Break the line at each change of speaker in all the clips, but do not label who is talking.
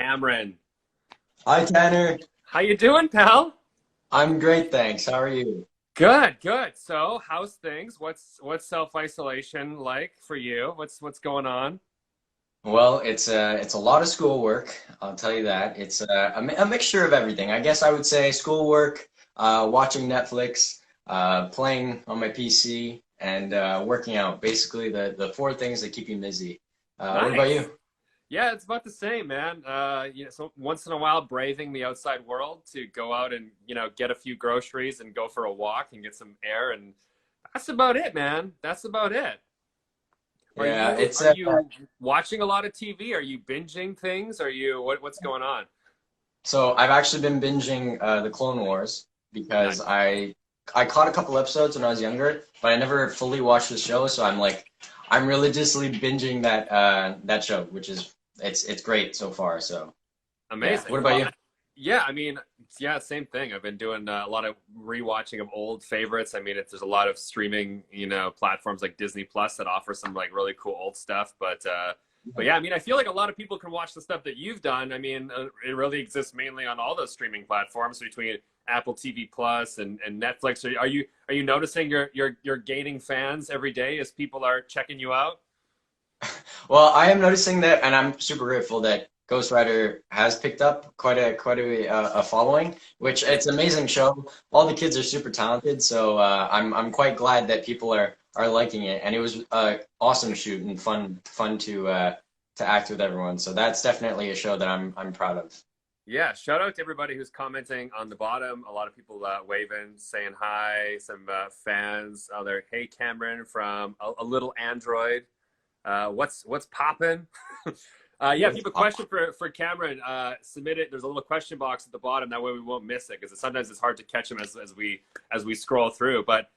Cameron.
Hi, Tanner.
How you doing, pal?
I'm great, thanks. How are you?
Good, good. So, how's things? What's self-isolation like for you? What's going on?
Well, it's a lot of schoolwork, I'll tell you that. It's a mixture of everything. I guess I would say schoolwork, watching Netflix, playing on my PC, and working out. Basically, the four things that keep you busy. What about
Nice.
you?
Yeah, it's about the same, man. So once in a while, braving the outside world to go out and get a few groceries and go for a walk and get some air, and that's about it, man. That's about it. Are
Yeah,
you are you watching a lot of TV? Are you binging things? Are you what's going on?
so I've actually been binging the Clone Wars because
Nice.
I caught a couple episodes when I was younger, but I never fully watched the show, so I'm religiously binging that show, which is it's great so far. So yeah.
Amazing.
What about
Well,
you?
yeah, I mean, yeah, same thing. I've been doing a lot of rewatching of old favorites. I mean, there's a lot of streaming, platforms like Disney Plus that offer some like really cool old stuff. But yeah, I mean, I feel like a lot of people can watch the stuff that you've done. I mean, it really exists mainly on all those streaming platforms between Apple TV Plus and Netflix. Are you noticing you're gaining fans every day as people are checking you out?
Well, I am noticing that, and I'm super grateful that Ghost Rider has picked up quite a following, which
Yeah.
it's an amazing show. All the kids are super talented, so I'm quite glad that people are liking it, and it was awesome shoot and fun to act with everyone. So that's definitely a show that I'm proud of.
Yeah, shout out to everybody who's commenting on the bottom. A lot of people waving, saying hi. Some fans. Oh, there. Hey, Cameron from a little Android. What's popping? Yeah, if you have a question for Cameron, submit it. There's a little question box at the bottom. That way we won't miss it because sometimes it's hard to catch them as we scroll through. But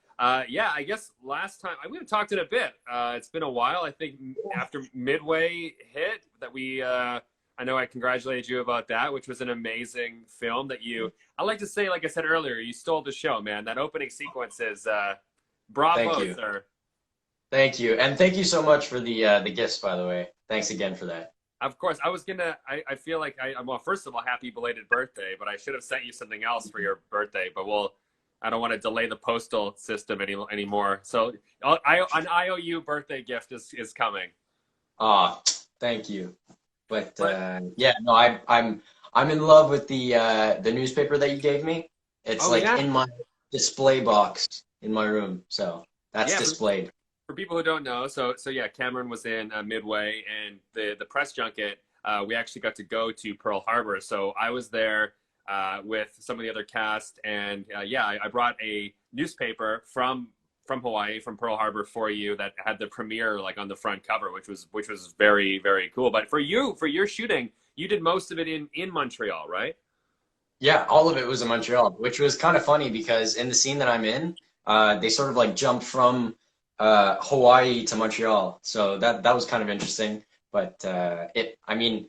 yeah, I guess last time we haven't talked in a bit. It's been a while. I think after Midway hit that I know I congratulated you about that, which was an amazing film that you. I like to say, like I said earlier, you stole the show, man. That opening sequence is
Thank
bravo,
you.
sir.
Thank you. And thank you so much for the gifts, by the way. Thanks again for that.
Of course, I was gonna. I feel like well, first of all, happy belated birthday. But I should have sent you something else for your birthday. But we'll. I don't want to delay the postal system anymore. So an IOU birthday gift is coming.
Ah, thank you. But
But
yeah, no, I'm in love with the newspaper that you gave me. It's
oh
like
yeah,
in my display box in my room, so that's
yeah.
displayed.
For people who don't know, so yeah, Cameron was in Midway, and the press junket. We actually got to go to Pearl Harbor, so I was there with some of the other cast, and yeah, I brought a newspaper from Hawaii, from Pearl Harbor for you that had the premiere like on the front cover, which was very very cool. But for your shooting, you did most of it in Montreal, right?
Yeah, all of it was in Montreal, which was kind of funny because in the scene that I'm in, they sort of like jumped from Hawaii to Montreal, so that was kind of interesting. But I mean,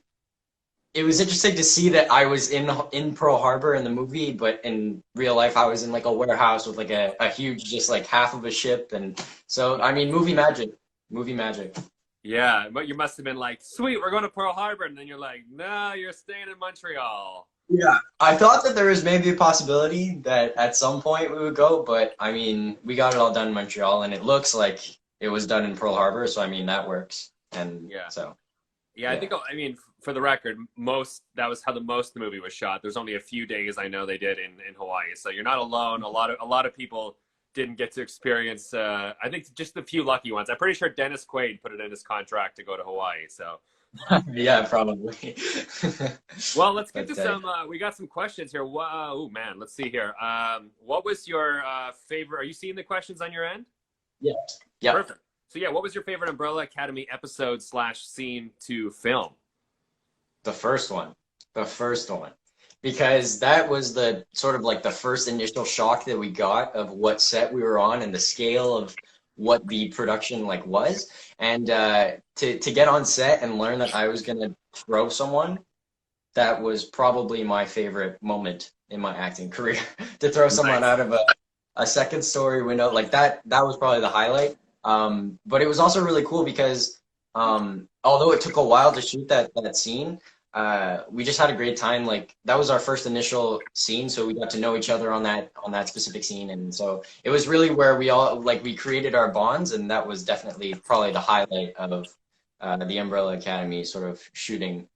it was interesting to see that I was in Pearl Harbor in the movie, but in real life I was in like a warehouse with like a huge, just like half of a ship, and so I mean, movie magic.
Yeah, but you must have been like, sweet, we're going to Pearl Harbor, and then you're like, no, you're staying in Montreal.
Yeah, I thought that there was maybe a possibility that at some point we would go, but I mean, we got it all done in Montreal, and it looks like it was done in Pearl Harbor, so I mean that works, and
Yeah.
so
Yeah, I
yeah.
think I mean for the record, most that was how the most of the movie was shot. There's only a few days I know they did in Hawaii, so you're not alone. A lot of people didn't get to experience. I think just the few lucky ones. I'm pretty sure Dennis Quaid put it in his contract to go to Hawaii. So,
Yeah, probably.
well, let's get to
But
some. We got some questions here. Whoa, oh man, let's see here. What was your favorite? Are you seeing the questions on your end?
yeah, yeah.
Perfect. So yeah, what was your favorite Umbrella Academy episode slash scene to film?
The first one. The first one. Because that was the sort of like the first initial shock that we got of what set we were on and the scale of what the production like was. And to get on set and learn that I was gonna throw someone, that was probably my favorite moment in my acting career. To throw someone
Nice.
out of a second story window, like that was probably the highlight. But it was also really cool because although it took a while to shoot that scene, we just had a great time. Like that was our first initial scene, so we got to know each other on that specific scene, and so it was really where we all like we created our bonds, and that was definitely probably the highlight of the Umbrella Academy sort of shooting.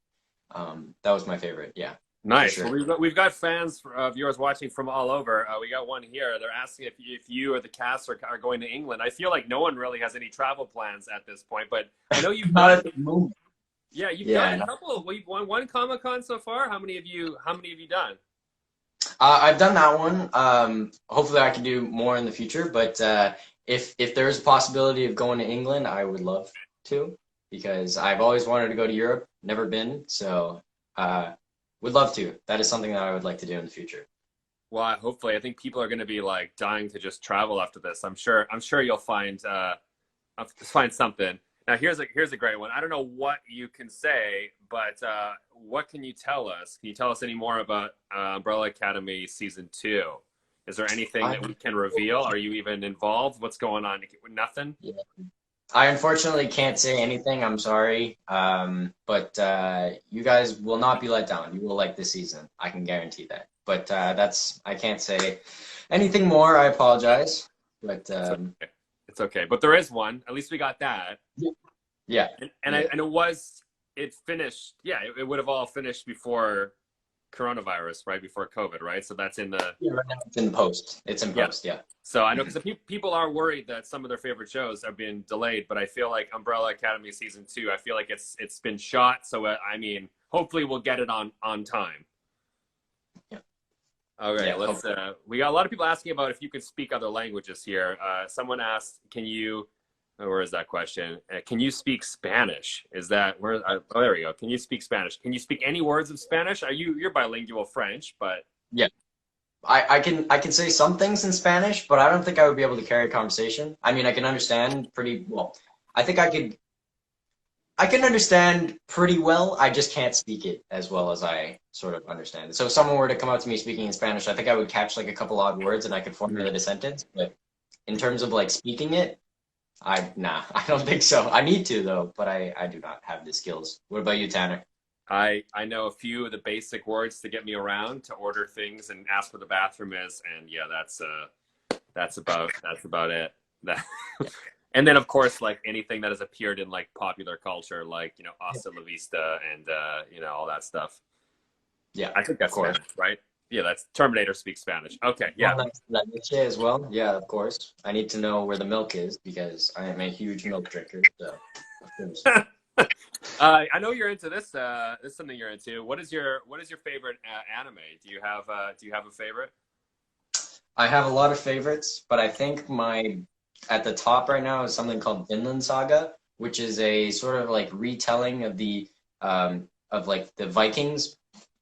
That was my favorite. Yeah.
Nice.
Sure.
Well, we've got fans of yours watching from all over. We got one here. They're asking if you or the cast are going to England. I feel like no one really has any travel plans at this point, but I know you've
Not
done.
at the moment.
Yeah, you've
Yeah,
done a couple. We've won one Comic Con so far. How many have you done?
I've done that one. Hopefully, I can do more in the future. But if there's a possibility of going to England, I would love to because I've always wanted to go to Europe. Never been, so would love to. That is something that I would like to do in the future.
Well, hopefully, I think people are going to be like dying to just travel after this. I'm sure you'll find something. Now, here's a great one. I don't know what you can say, but what can you tell us? Can you tell us any more about Umbrella Academy Season 2? Is there anything that we can reveal? Are you even involved? What's going on? Nothing?
Yeah. I unfortunately can't say anything. I'm sorry. But you guys will not be let down. You will like this season. I can guarantee that. But I can't say anything more. I apologize. But
it's okay. But there is one. At least we got that.
Yeah.
And it finished. Yeah, it would have all finished before coronavirus, right? Before COVID, right? So that's in the.
Yeah, right now it's in post. It's in post, yeah.
So I know because people are worried that some of their favorite shows have been delayed, but I feel like Umbrella Academy Season 2, I feel like it's been shot. So I mean, hopefully we'll get it on time.
Yeah.
Okay,
yeah,
we got a lot of people asking about if you can speak other languages here. Someone asked, where is that question? Can you speak Spanish? Is that where? Oh, there we go. Can you speak Spanish? Can you speak any words of Spanish? You're bilingual French, but
yeah. I can say some things in Spanish, but I don't think I would be able to carry a conversation. I mean, I can understand pretty well. I think I can understand pretty well. I just can't speak it as well as I sort of understand it. So if someone were to come up to me speaking in Spanish, I think I would catch like a couple odd words and I could formulate a sentence. But in terms of like speaking it, I don't think so. I need to though, but I do not have the skills. What about you, Tanner?
I know a few of the basic words to get me around, to order things and ask where the bathroom is, and yeah, that's about it. And then of course, like anything that has appeared in like popular culture, like Hasta la Vista and all that stuff.
Yeah,
I think that's Spanish, right? Yeah, that's Terminator speaks Spanish. Okay, yeah.
La leche as well. Yeah, of course. I need to know where the milk is because I am a huge milk drinker. So, of course.
I know you're into this. This is something you're into. What is your favorite anime? Do you have a favorite?
I have a lot of favorites, but I think at the top right now is something called Vinland Saga, which is a sort of like retelling of of like the Vikings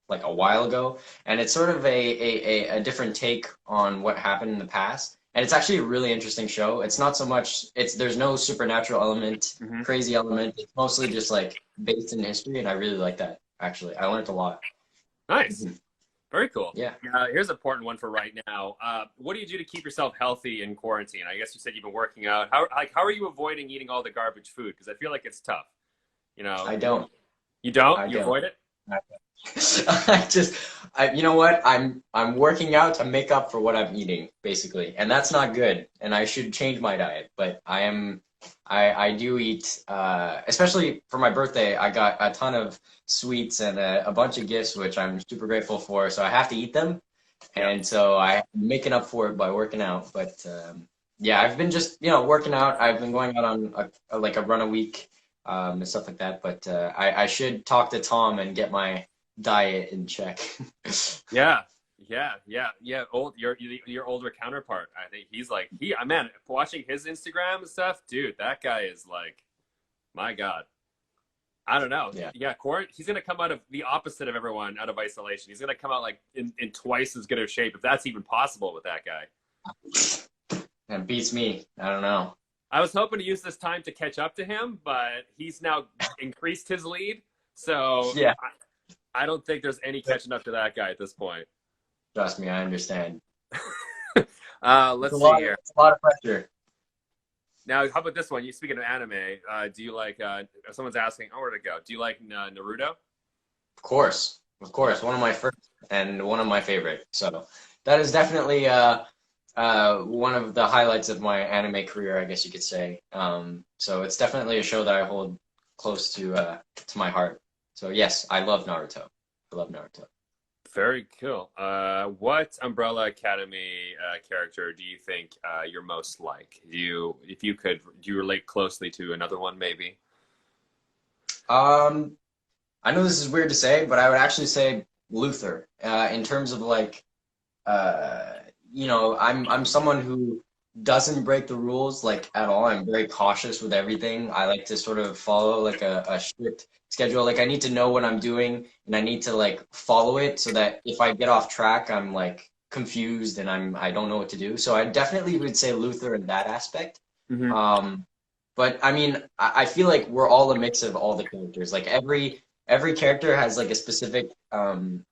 like a while ago, and it's sort of a different take on what happened in the past. And it's actually a really interesting show. It's not so much, there's no supernatural element, crazy element. It's mostly just like based in history, and I really like that, actually. I learned a lot.
Nice. Very cool.
Yeah.
Here's an important one for right now. What do you do to keep yourself healthy in quarantine? I guess you said you've been working out. How are you avoiding eating all the garbage food? Because I feel like it's tough.
I don't.
You don't? You avoid it?
You know what? I'm working out to make up for what I'm eating, basically, and that's not good. And I should change my diet. But I do eat, especially for my birthday. I got a ton of sweets and a bunch of gifts, which I'm super grateful for. So I have to eat them, and so I'm making up for it by working out. But yeah, I've been just working out. I've been going out on like a run a week and stuff like that. But I should talk to Tom and get my diet in check.
Yeah. Your older counterpart. I think he's like man, watching his Instagram and stuff, dude, that guy is like, my God. I don't know. Yeah. He's gonna come out of the opposite of everyone out of isolation. He's gonna come out like in twice as good of shape, if that's even possible with that guy.
That beats me. I don't know.
I was hoping to use this time to catch up to him, but he's now increased his lead. So
yeah.
I don't think there's any catching up to that guy at this point.
Trust me, I understand.
Let's see here.
It's a lot of pressure.
Now, how about this one? You speaking of anime, do you like? If someone's asking, where'd it go? Do you like Naruto?
Of course, one of my first and one of my favorite. So that is definitely one of the highlights of my anime career, I guess you could say. So it's definitely a show that I hold close to my heart. So yes, I love Naruto. I love Naruto.
Very cool. What Umbrella Academy character do you think you're most like? If you could, do you relate closely to another one, maybe?
Um, I know this is weird to say, but I would actually say Luther. In terms of like, uh, I'm someone who doesn't break the rules like at all. I'm very cautious with everything. I like to sort of follow like a strict schedule. Like I need to know what I'm doing and I need to like follow it so that if I get off track, I'm like confused and I don't know what to do. So I definitely would say Luther in that aspect.
Hmm.
Um, but I mean, I feel like we're all a mix of all the characters. Like every character has like a specific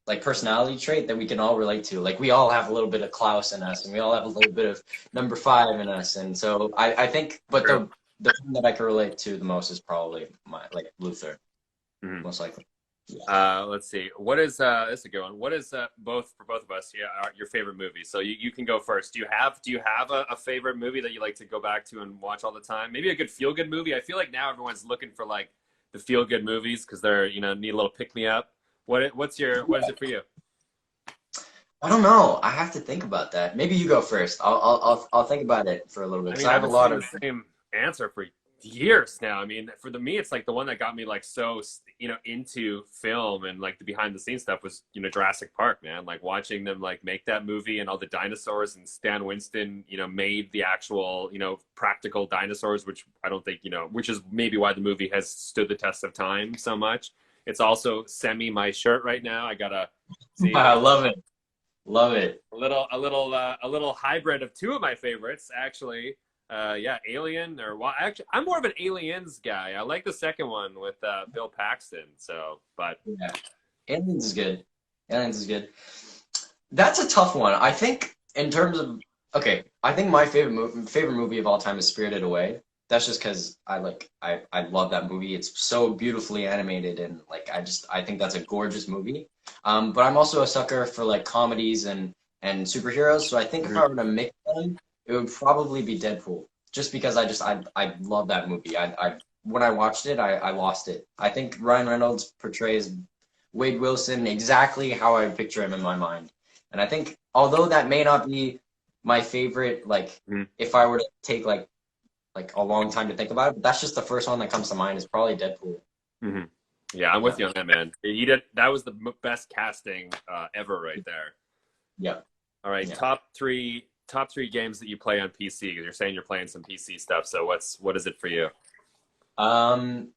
like personality trait that we can all relate to. Like we all have a little bit of Klaus in us, and we all have a little bit of number five in us. And so I think, but
True.
the one that I can relate to the most is probably my like Luther,
Hmm.
most likely. Yeah.
Let's see. What is this is a good one. What is both for both of us? Yeah, your favorite movie. So you can go first. Do you have a favorite movie that you like to go back to and watch all the time? Maybe a good feel good movie. I feel like now everyone's looking for like the feel good movies because they're need a little pick me up. What is it for you?
I don't know. I have to think about that. Maybe you go first. I'll think about it for a little bit
I
because
mean,
I
I've
have a
been
lot
saying
of.
the same answer for years now. I mean, me, it's like the one that got me like so into film and like the behind the scenes stuff was Jurassic Park, man. Like watching them like make that movie and all the dinosaurs and Stan Winston made the actual practical dinosaurs, which I don't think which is maybe why the movie has stood the test of time so much. It's also semi my shirt right now. I gotta see.
I love it. Love it.
A little hybrid of two of my favorites actually. Yeah, Alien actually I'm more of an Aliens guy. I like the second one with Bill Paxton. So, but
Yeah. Aliens is good. Aliens is good. That's a tough one. I think in terms of okay, I think my favorite movie of all time is Spirited Away. That's just because I love that movie. It's so beautifully animated and like I think that's a gorgeous movie. But I'm also a sucker for like comedies and superheroes. So I think if
Mhm.
I were to mix them, it would probably be Deadpool. Just because I love that movie. I when I watched it, I lost it. I think Ryan Reynolds portrays Wade Wilson exactly how I picture him in my mind. And I think although that may not be my favorite, like
Mhm.
if I were to take like a long time to think about it, but that's just the first one that comes to mind is probably Deadpool.
Mhm. Yeah, I'm with
Yeah.
you on that, man. He did. That was the best casting ever, right there.
Yeah.
All right,
Yeah.
top three games that you play on PC. Because you're saying you're playing some PC stuff. So what is it for you?
Um,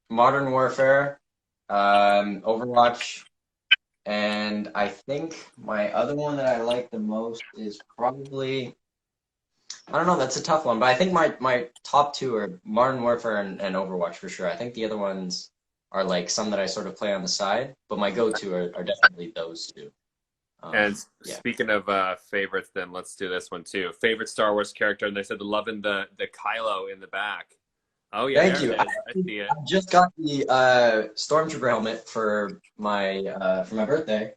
Modern Warfare, Overwatch, and I think my other one that I like the most is probably I don't know, that's a tough one, but I think my top two are Modern Warfare and Overwatch for sure. I think the other ones are like some that I sort of play on the side, but my go-to are definitely those two.
And
Yeah.
speaking of favorites, then let's do this one too. Favorite Star Wars character, and they said loving the Kylo in the back. Oh yeah,
Thank
there
you.
it is. I see it.
I just got the Stormtrooper helmet for my birthday,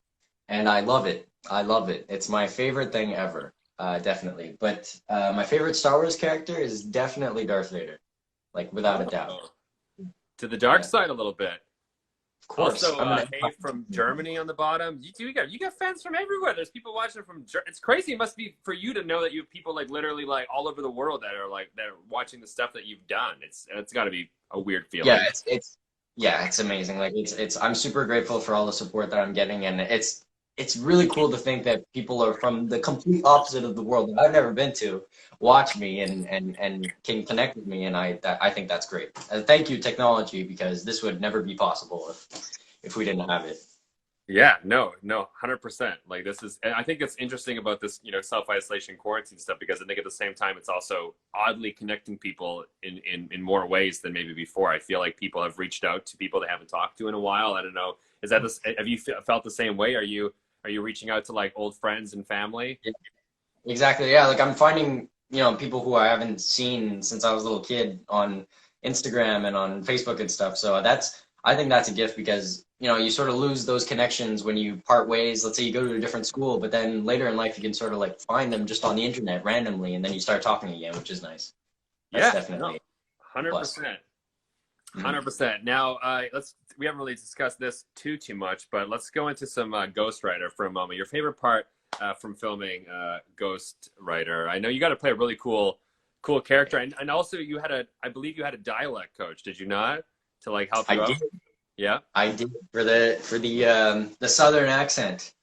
and I love it. I love it. It's my favorite thing ever, definitely. But my favorite Star Wars character is definitely Darth Vader, like without a doubt.
Oh, to the dark
Yeah,
side a little bit.
of course.
Also,
I'm an
hey, from Germany on the bottom. You got fans from everywhere. There's people watching from. It's crazy. It must be for you to know that you have people like literally like all over the world that are watching the stuff that you've done. It's got to be a weird
Yeah,
feeling.
it's yeah, it's amazing. Like it's I'm super grateful for all the support that I'm getting, and it's really cool to think that people are from the complete opposite of the world that I've never been to watch me and can connect with me, and I think that's great. Thank you, technology, because this would never be possible if we didn't have it.
Yeah, no, 100%. Like this is, and I think it's interesting about this, self-isolation quarantine stuff because I think at the same time it's also oddly connecting people in more ways than maybe before. I feel like people have reached out to people they haven't talked to in a while. I don't know. Is that this? Have you felt the same way? Are you reaching out to like old friends and family?
Exactly. Yeah. Like I'm finding, people who I haven't seen since I was a little kid on Instagram and on Facebook and stuff. So I think that's a gift because, you know, you sort of lose those connections when you part ways. Let's say you go to a different school, but then later in life you can sort of like find them just on the internet randomly, and then you start talking again, which is nice. That's
Yeah, no,
definitely a plus.
100%.
Mhm.
100%. Now, we haven't really discussed this too much, but let's go into some Ghost Rider for a moment. Your favorite part from filming Ghost Rider? I know you got to play a really cool character, and also I believe you had a dialect coach, did you not, to like help
I
you
did.
out? Yeah.
I did for the southern accent.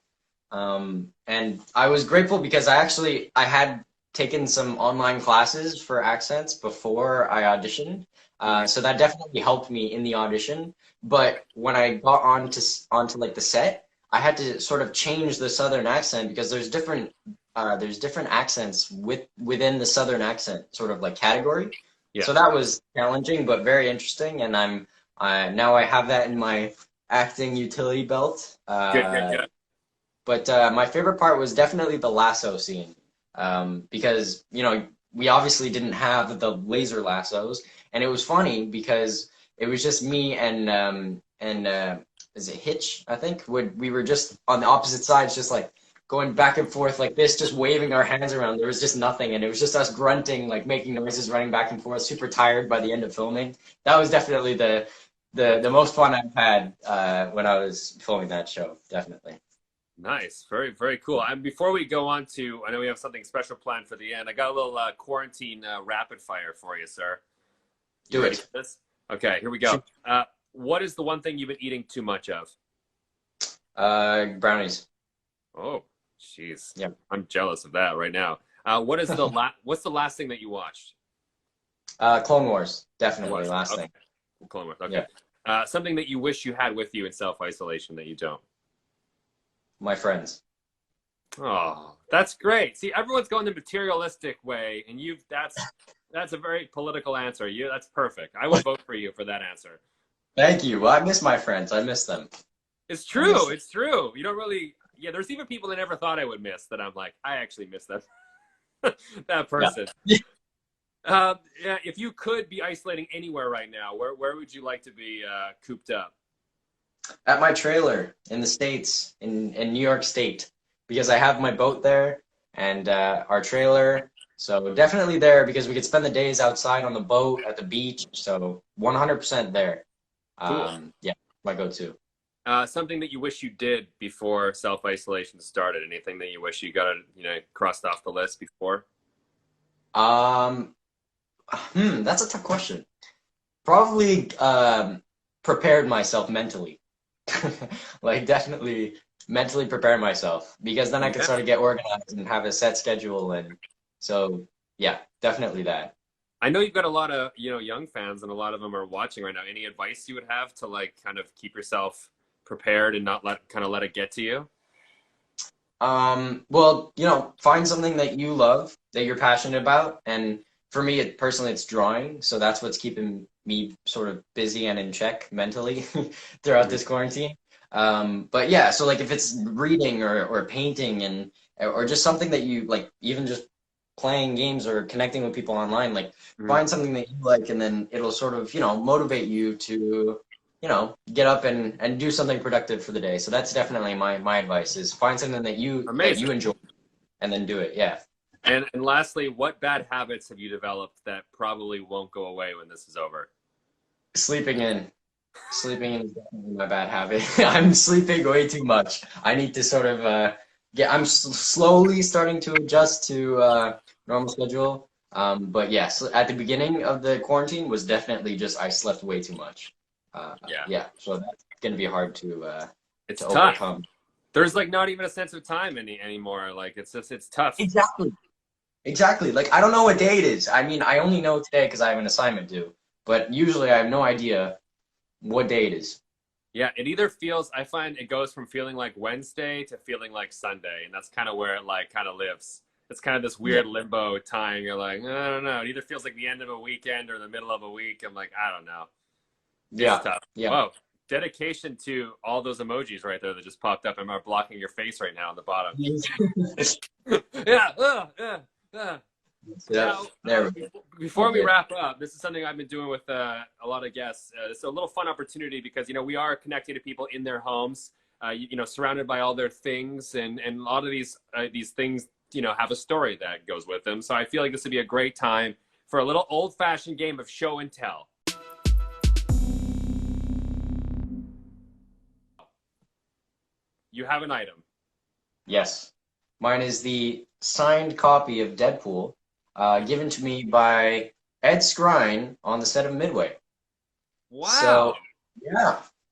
And I was grateful because I had taken some online classes for accents before I auditioned.
Mhm.
So that definitely helped me in the audition. But when I got onto like the set, I had to sort of change the southern accent because there's different accents within the southern accent sort of like category.
Yeah.
So that was challenging but very interesting, and now I have that in my acting utility belt.
Good.
But my favorite part was definitely the lasso scene, because you know we obviously didn't have the laser lassos, and it was funny because it was just me and is it Hitch? I think we were just on the opposite sides, just like going back and forth like this, just waving our hands around. There was just nothing, and it was just us grunting, like making noises, running back and forth, super tired by the end of filming. That was definitely the most fun I've had when I was filming that show, definitely.
Nice. Very cool. And before we go on to, I know we have something special planned for the end. I got a little quarantine rapid fire for you, sir. You
Do
ready
it.
for this? Okay, here we go. What is the one thing you've been eating too much of?
Brownies.
Oh, jeez.
Yeah.
I'm jealous of that right now. What's the last thing that you watched?
Clone Wars,
Clone
definitely
Wars.
last
Okay.
thing.
Clone Wars. Okay.
Yeah.
Something that you wish you had with you in self-isolation that you don't.
My friends.
Oh, that's great. See, everyone's going the materialistic way, and that's a very political answer. That's perfect. I would vote for you for that answer.
Thank you. Well, I miss my friends. I miss them.
It's
I miss
true.
them.
It's true. You don't really. Yeah, there's even people I never thought I would miss that I'm like, I actually miss them. That person.
Yeah.
Yeah, if you could be isolating anywhere right now, where would you like to be cooped up?
At my trailer in the States, in New York State, because I have my boat there and our trailer. So definitely there because we could spend the days outside on the boat at the beach. So 100% there.
Cool.
Yeah, my go-to.
Something that you wish you did before self-isolation started. Anything that you wish you got, crossed off the list before?
Um, that's a tough question. Probably prepared myself mentally. Like definitely mentally prepare myself because then I could
Yeah.
sort of get organized and have a set schedule, and so yeah, definitely that.
I know you've got a lot of, young fans and a lot of them are watching right now. Any advice you would have to like kind of keep yourself prepared and not let it get to you?
Well, find something that you love, that you're passionate about, and for me, personally, it's drawing, so that's what's keeping me sort of busy and in check mentally throughout
Mhm.
this quarantine. But yeah, so like if it's reading or painting or just something that you like, even just playing games or connecting with people online, like
Mhm.
find something that you like, and then it'll sort of, motivate you to, get up and do something productive for the day. So that's definitely my advice is find something that you
Amazing.
enjoy and then do it. Yeah.
And lastly, what bad habits have you developed that probably won't go away when this is over?
Sleeping in. Sleeping in is definitely my bad habit. I'm sleeping way too much. I need to sort of I'm slowly starting to adjust to normal schedule. But yeah, so at the beginning of the quarantine was definitely just I slept way too much.
Yeah.
Yeah, so that's gonna be hard
It's
to
tough.
overcome.
There's like not even a sense of time anymore. Like it's tough.
Exactly. Exactly. Like I don't know what day it is. I mean, I only know today because I have an assignment due. But usually I have no idea what day it is.
Yeah, it either feels, I find it goes from feeling like Wednesday to feeling like Sunday, and that's kind of where it like kind of lives. It's kind of this
Yeah.
weird limbo time. You're like, I don't know. It either feels like the end of a weekend or the middle of a week. I'm like, I don't know. It's
Yeah.
tough.
Yeah.
Whoa. Dedication to all those emojis right there that just popped up and are blocking your face right now on the bottom. Yeah. Yeah.
Yeah.
Now,
There we go.
Before we wrap up, this is something I've been doing with a lot of guests. It's a little fun opportunity because, you know, we are connecting to people in their homes, you know, surrounded by all their things, and a lot of these things, you know, have a story that goes with them. So I feel like this would be a great time for a little old-fashioned game of show and tell. You have an item.
Yes. Mine is the signed copy of Deadpool, given to me by Ed Skrein on the set of Midway.
Wow.
So,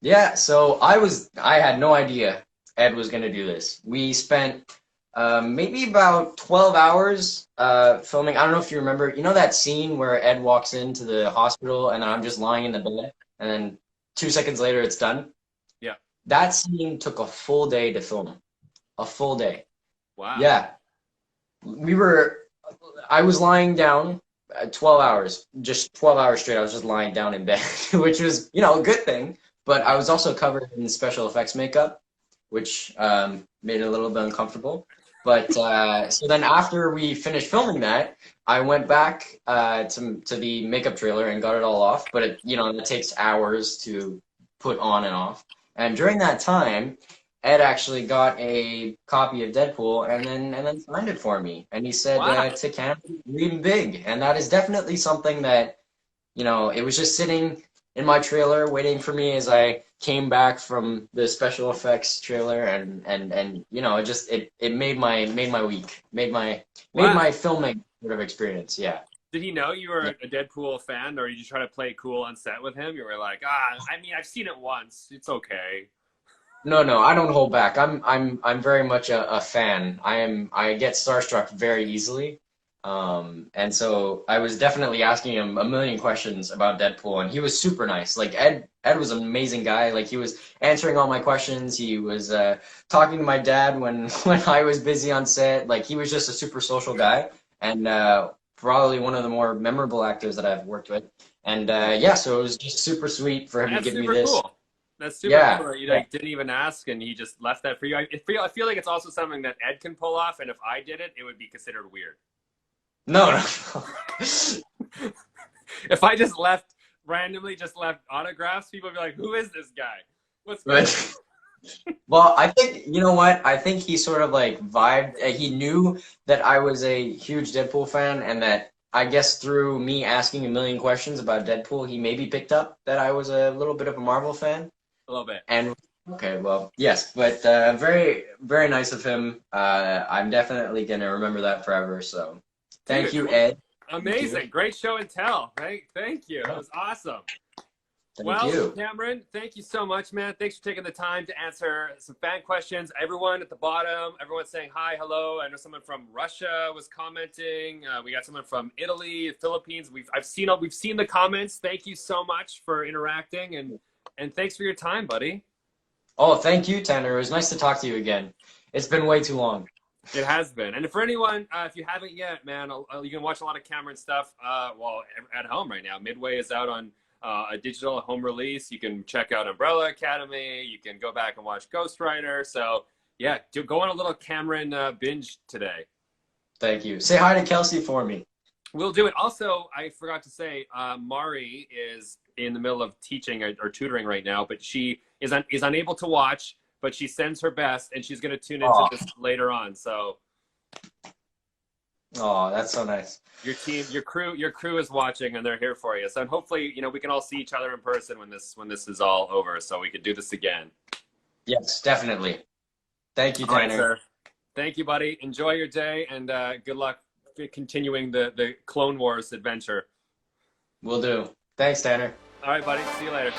yeah. So I had no idea Ed was going to do this. We spent maybe about 12 hours filming. I don't know if you remember, you know that scene where Ed walks into the hospital and I'm just lying in the bed and then 2 seconds later it's done?
Yeah.
That scene took a full day to film. A full day.
Wow.
Yeah. I was lying down 12 hours, just 12 hours straight. I was just lying down in bed, which was, you know, a good thing. But I was also covered in special effects makeup, which made it a little bit uncomfortable. But so then after we finished filming that, I went back to the makeup trailer and got it all off. But it, you know, it takes hours to put on and off. And during that time, Ed actually got a copy of Deadpool and then signed it for me. And he said,
wow.
to Cameron, dream big. And that is definitely something that, you know, it was just sitting in my trailer waiting for me as I came back from the special effects trailer, and you know, it made my week, made my filming sort of experience. Yeah.
Did he know you were a Deadpool fan, or did you try to play cool on set with him? You were like, I mean, I've seen it once. It's okay.
No, I don't hold back. I'm very much a fan. I get starstruck very easily. And so I was definitely asking him a million questions about Deadpool, and he was super nice. Like Ed was an amazing guy. Like he was answering all my questions. He was talking to my dad when I was busy on set. Like he was just a super social guy, and probably one of the more memorable actors that I've worked with. And yeah, so it was just super sweet for him to give me this.
Cool. That's super cool. You like didn't even ask, and he just left that for you. I feel like it's also something that Ed can pull off, and if I did it, it would be considered weird.
No.
If I just randomly left autographs, people would be like, "Who is this guy? What's going on?"
Well, I think, you know what? I think he sort of like vibed. He knew that I was a huge Deadpool fan, and that I guess through me asking a million questions about Deadpool, he maybe picked up that I was a little bit of a Marvel fan.
A little bit.
And okay, well, yes, but very, very nice of him. I'm definitely gonna remember that forever. So, thank you, Ed.
Amazing, great show and tell. Thank you. That was awesome.
Thank you.
Cameron, thank you so much, man. Thanks for taking the time to answer some fan questions. Everyone at the bottom, everyone's saying hi, hello. I know someone from Russia was commenting. We got someone from Italy, Philippines. We've seen the comments. Thank you so much for interacting, and thanks for your time, buddy.
Oh, thank you, Tanner. It was nice to talk to you again. It's been way too long.
It has been. And for anyone, if you haven't yet, man, you can watch a lot of Cameron stuff well, at home right now. Midway is out on a digital home release. You can check out Umbrella Academy. You can go back and watch Ghost Rider. So, yeah, go on a little Cameron binge today.
Thank you. Say hi to Kelsey for me.
We'll do it. Also, I forgot to say, Mari is in the middle of teaching or tutoring right now, but she is unable to watch, but she sends her best, and she's going to tune into this later on. So,
oh, that's so nice.
Your team, your crew is watching, and they're here for you. So, and hopefully, you know, we can all see each other in person when this is all over, so we could do this again.
Yes, definitely. Thank you, Tanner.
All right, sir. Thank you, buddy. Enjoy your day, and good luck continuing the Clone Wars adventure.
Will do. Thanks, Tanner.
All right, buddy. See you later.